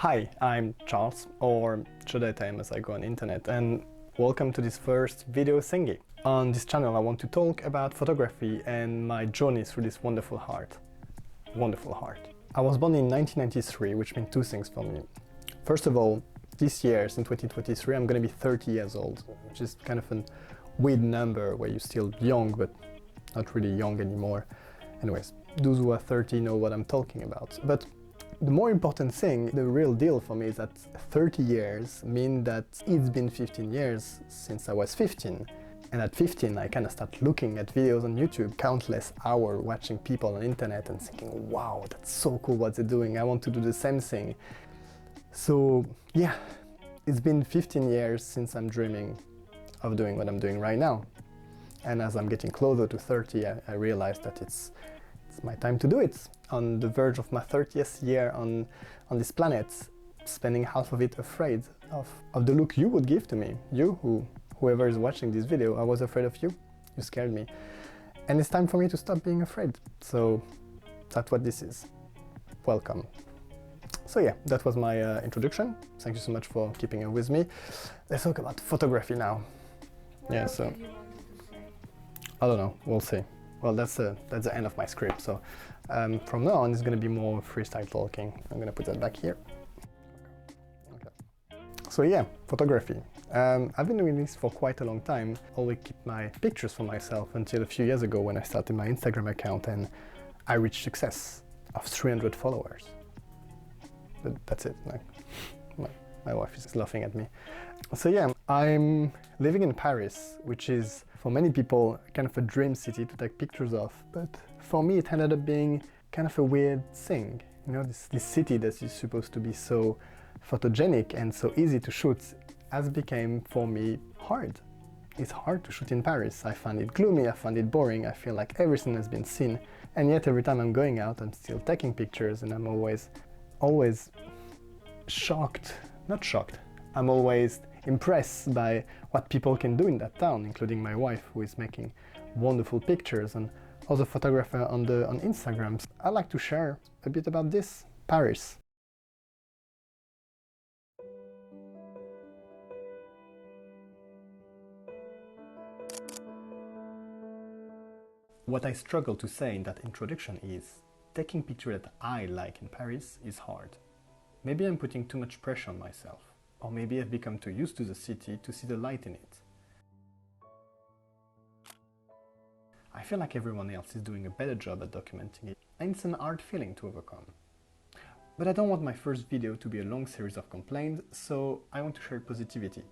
Hi, I'm Charles, or Chodeta as I go on internet, and welcome to this first video thingy. On this channel I want to talk about photography and my journey through this wonderful art. Wonderful art. I was born in 1993, which means two things for me. First of all, this year, in 2023, I'm going to be 30 years old, which is kind of a weird number where you're still young, but not really young anymore. Anyways, those who are 30 know what I'm talking about. But the more important thing, the real deal for me, is that 30 years mean that it's been 15 years since I was 15. And at 15, I kind of start looking at videos on YouTube, countless hours watching people on internet and thinking, wow, that's so cool what they're doing. I want to do the same thing. So yeah, it's been 15 years since I'm dreaming of doing what I'm doing right now. And as I'm getting closer to 30, I realized that it's my time to do it. On the verge of my 30th year on this planet, spending half of it afraid of the look you would give to me. Whoever is watching this video, I was afraid of you. You scared me. And it's time for me to stop being afraid. So that's what this is. Welcome. So yeah, that was my introduction. Thank you so much for keeping it with me. Let's talk about photography now. What else did you want to say? I don't know, we'll see. Well, that's the end of my script, so from now on it's going to be more freestyle talking. I'm going to put that back here. Okay. So yeah, photography. I've been doing this for quite a long time. I always keep my pictures for myself until a few years ago when I started my Instagram account and I reached success of 300 followers. But that's it. Like, my wife is laughing at me. So yeah, I'm living in Paris, which is for many people kind of a dream city to take pictures of. But for me it ended up being kind of a weird thing. You know, this city that is supposed to be so photogenic and so easy to shoot has become for me hard. It's hard to shoot in Paris. I find it gloomy, I find it boring, I feel like everything has been seen. And yet every time I'm going out I'm still taking pictures and I'm always shocked. Not shocked. I'm always impressed by what people can do in that town, including my wife, who is making wonderful pictures, and other photographer on Instagram. I like to share a bit about this, Paris. What I struggle to say in that introduction is, taking pictures that I like in Paris is hard. Maybe I'm putting too much pressure on myself. Or maybe I've become too used to the city to see the light in it. I feel like everyone else is doing a better job at documenting it, and it's an hard feeling to overcome. But I don't want my first video to be a long series of complaints, so I want to share positivity.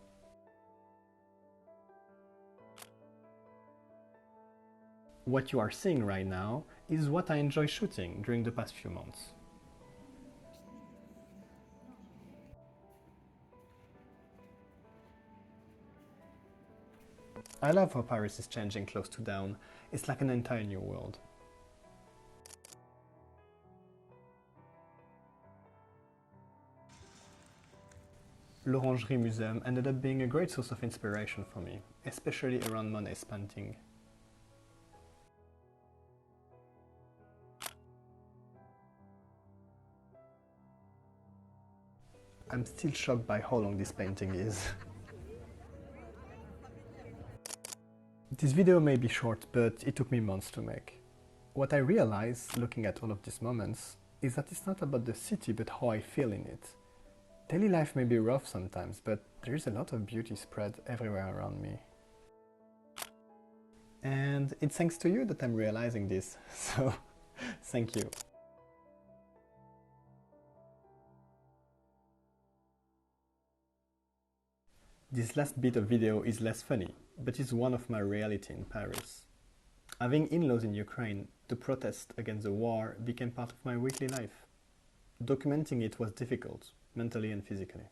What you are seeing right now is what I enjoy shooting during the past few months. I love how Paris is changing close to dawn. It's like an entire new world. L'Orangerie Museum ended up being a great source of inspiration for me, especially around Monet's painting. I'm still shocked by how long this painting is. This video may be short, but it took me months to make. What I realized, looking at all of these moments, is that it's not about the city, but how I feel in it. Daily life may be rough sometimes, but there is a lot of beauty spread everywhere around me. And it's thanks to you that I'm realizing this, so thank you. This last bit of video is less funny, but it's one of my reality in Paris. Having in-laws in Ukraine, the protest against the war became part of my weekly life. Documenting it was difficult, mentally and physically.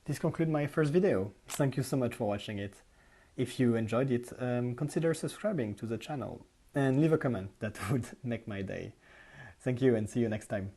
This concludes my first video. Thank you so much for watching it. If you enjoyed it, consider subscribing to the channel and leave a comment. That would make my day. Thank you and see you next time.